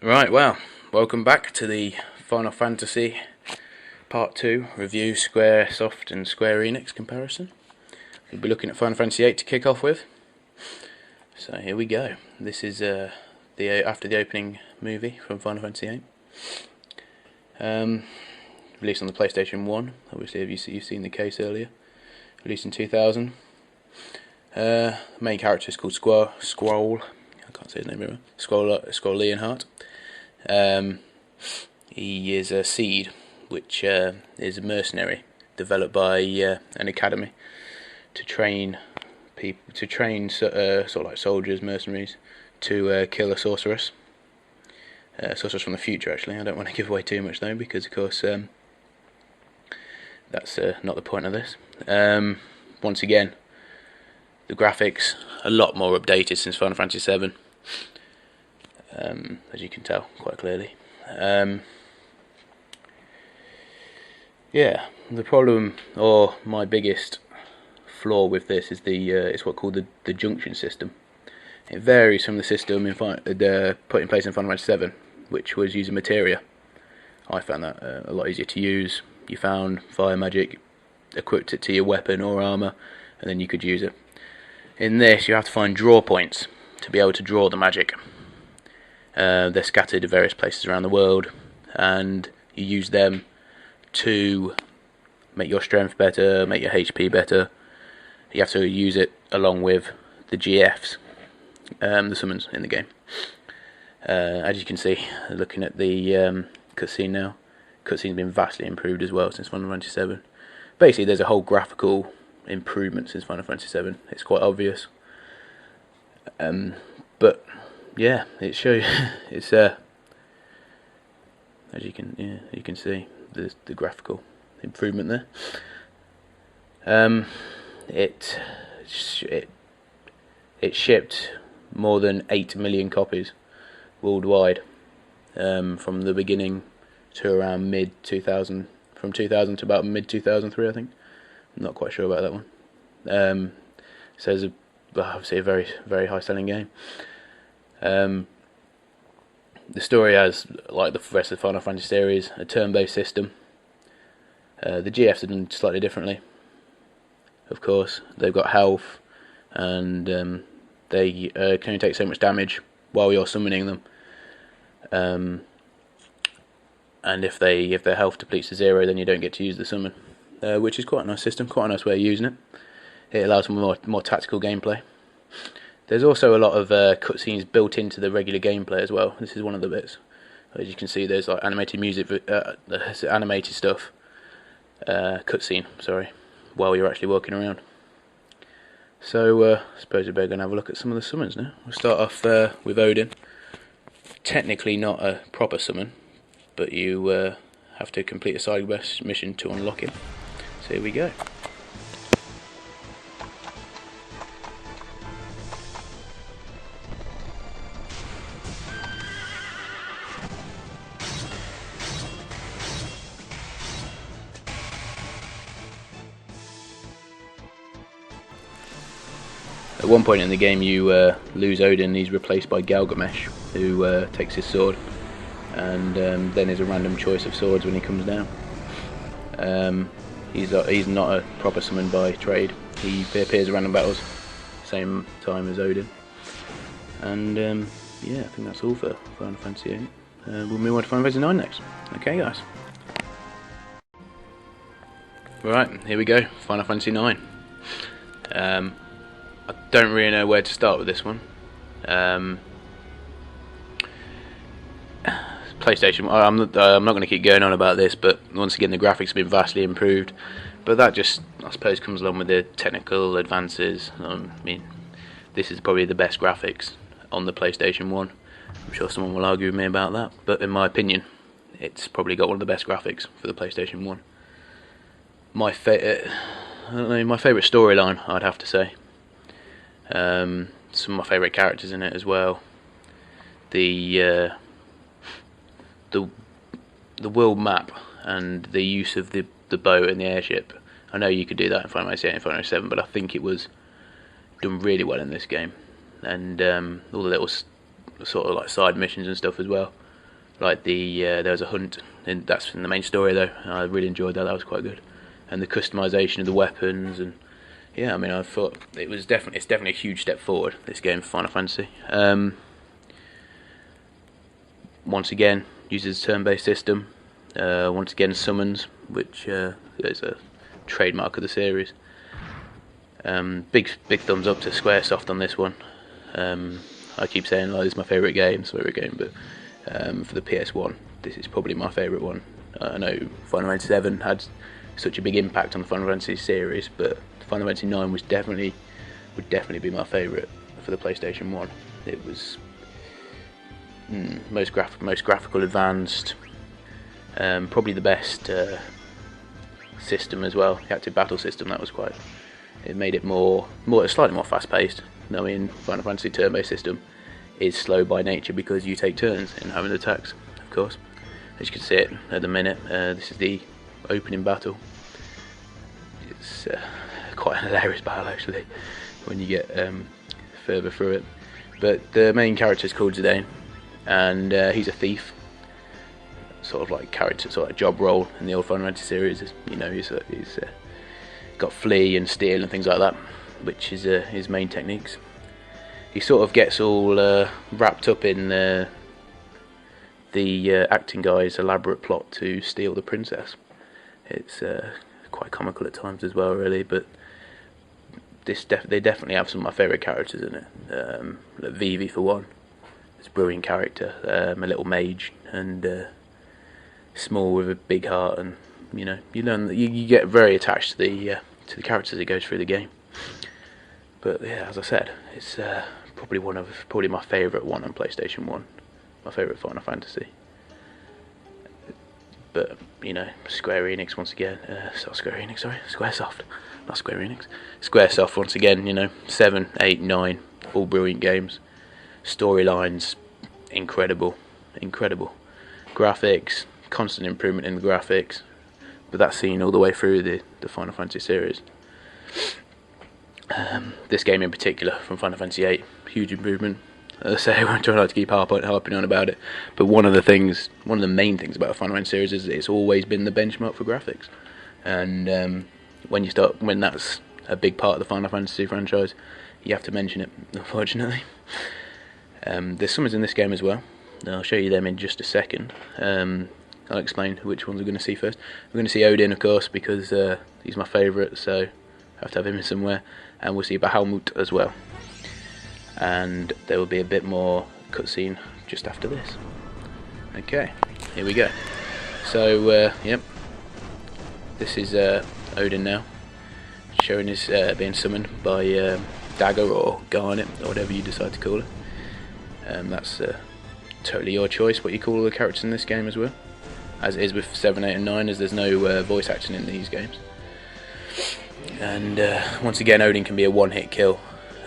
Right, well, welcome back to the Final Fantasy Part 2 review, Squaresoft and Square Enix comparison. We'll be looking at Final Fantasy VIII to kick off with. So here we go. This is after the opening movie from Final Fantasy VIII. Released on the PlayStation 1. Obviously, you've seen the case earlier. Released in 2000. The main character is called Squall. I can't say his name very well. Squall Leonhardt. He is a seed, which is a mercenary developed by an academy to train people, sort of like soldiers, mercenaries, to kill a sorceress. Sorceress from the future, actually. I don't want to give away too much though, because of course that's not the point of this. Once again, the graphics a lot more updated since Final Fantasy VII. As you can tell quite clearly. Yeah, the problem, or my biggest flaw with this, is it's what's called the junction system. It varies from the system put in place in Final Fantasy VII, which was using materia. I found that a lot easier to use. You found fire magic, equipped it to your weapon or armour, and then you could use it. In this, you have to find draw points to be able to draw the magic. They're scattered to various places around the world, and you use them to make your strength better, make your HP better. You have to use it along with the GFs, the summons in the game. As you can see, looking at the cutscene now, cutscene's been vastly improved as well since Final Fantasy VII. Basically, there's a whole graphical improvement since Final Fantasy VII. It's quite obvious, but yeah, it shows. It's as you can see the graphical improvement there. It shipped more than 8 million copies worldwide from the beginning to around mid 2000, from 2000 to about mid 2003, I think. I'm not quite sure about that one. So it's obviously a very, very high selling game. The story has, like the rest of the Final Fantasy series, a turn-based system. The GFs are done slightly differently. Of course, they've got health, and they can only take so much damage while you're summoning them. And if their health depletes to 0, then you don't get to use the summon, which is quite a nice system, quite a nice way of using it. It allows for more tactical gameplay. There's also a lot of cutscenes built into the regular gameplay as well. This is one of the bits. As you can see, there's like animated music, animated stuff, cutscene, sorry, while you're actually walking around. So I suppose we're going to have a look at some of the summons now. We'll start off with Odin. Technically not a proper summon, but you have to complete a side mission to unlock him. So here we go. At one point in the game you lose Odin. He's replaced by Galgamesh, who takes his sword, and then there's a random choice of swords when he comes down. He's not a proper summon by trade. He appears in random battles, same time as Odin. And yeah, I think that's all for Final Fantasy VIII. We'll move on to Final Fantasy IX next. Okay, guys. Right, here we go. Final Fantasy IX. I don't really know where to start with this one. PlayStation. I'm not going to keep going on about this, but once again, the graphics have been vastly improved. But that just, I suppose, comes along with the technical advances. I mean, this is probably the best graphics on the PlayStation 1. I'm sure someone will argue with me about that, but in my opinion, it's probably got one of the best graphics for the PlayStation 1. My favourite storyline, I'd have to say. Some of my favourite characters in it as well. The world map and the use of the boat and the airship. I know you could do that in Final Fantasy VIII and Final Fantasy VII, but I think it was done really well in this game. And all the little sort of like side missions and stuff as well. Like there was a hunt, and that's in the main story though. I really enjoyed that. That was quite good, and the customization of the weapons, and yeah, I mean, I thought it's definitely a huge step forward, this game for Final Fantasy. Once again, uses a turn-based system. Once again, summons, which is a trademark of the series. Big thumbs up to Squaresoft on this one. I keep saying like, this is my favourite game, but for the PS1, this is probably my favourite one. I know Final Fantasy VII had such a big impact on the Final Fantasy series, but Final Fantasy IX would definitely be my favourite for the PlayStation 1. It was most graphical, advanced, probably the best system as well. The active battle system, that was quite. It made it slightly more fast-paced. I mean, Final Fantasy turn-based system is slow by nature because you take turns in having attacks, of course. As you can see it at the minute, this is the opening battle. It's quite an hilarious battle actually when you get further through it. But the main character is called Zidane, and he's a thief. Sort of like character, sort of job role in the old Final Fantasy series. You know, he's got flee and steal and things like that, which is his main techniques. He sort of gets all wrapped up in the acting guy's elaborate plot to steal the princess. It's quite comical at times as well, really. But they definitely have some of my favourite characters in it. Like VIII for one, it's a brilliant character, a little mage, and small with a big heart, and you know, you learn that you get very attached to the characters as it goes through the game. But yeah, as I said, it's probably my favourite one on PlayStation 1, my favourite Final Fantasy. But you know, Square Enix once again, Squaresoft, not Square Enix. Squaresoft once again, you know, 7, 8, 9, all brilliant games. Storylines, incredible. Graphics, constant improvement in the graphics, but that's seen all the way through the Final Fantasy series. This game in particular, from Final Fantasy VIII, huge improvement. As I say, I won't try not to keep harping on about it, but one of the main things about the Final Fantasy series is it's always been the benchmark for graphics. And when that's a big part of the Final Fantasy franchise, you have to mention it, unfortunately. There's summons in this game as well. I'll show you them in just a second. I'll explain which ones we're going to see first. We're going to see Odin, of course, because he's my favourite, so I have to have him in somewhere. And we'll see Bahamut as well. And there will be a bit more cutscene just after this. Okay, here we go. So, yep, this is Odin now, showing his being summoned by Dagger or Garnet, or whatever you decide to call it. That's totally your choice what you call all the characters in this game as well, as it is with 7, 8 and 9, as there's no voice acting in these games. And once again, Odin can be a one-hit kill,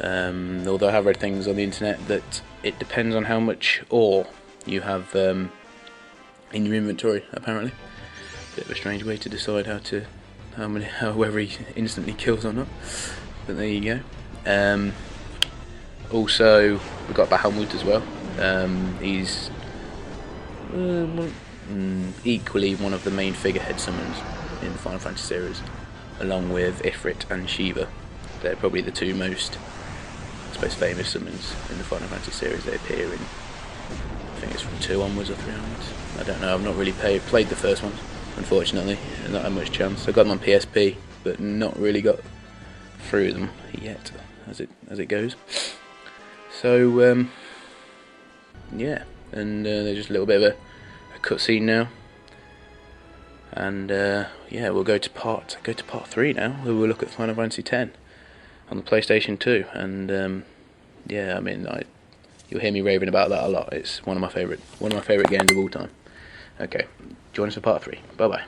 although I have read things on the internet that it depends on how much ore you have in your inventory, apparently. Bit of a strange way to decide whether he instantly kills or not, but there you go. Also, we've got Bahamut as well. He's equally one of the main figurehead summons in the Final Fantasy series, along with Ifrit and Shiva. They're probably the two most, I suppose, famous summons in the Final Fantasy series. They appear in, I think it's from 2 onwards or 3 onwards. I don't know, I've not really played the first ones, unfortunately, and not had much chance. I got them on PSP, but not really got through them yet, as it goes. So, yeah, and there's just a little bit of a cutscene now, and yeah, we'll go to part 3 now. We'll look at Final Fantasy X on the PlayStation 2, and yeah, I mean, you'll hear me raving about that a lot. It's one of my favourite games of all time. Okay, join us for part 3. Bye bye.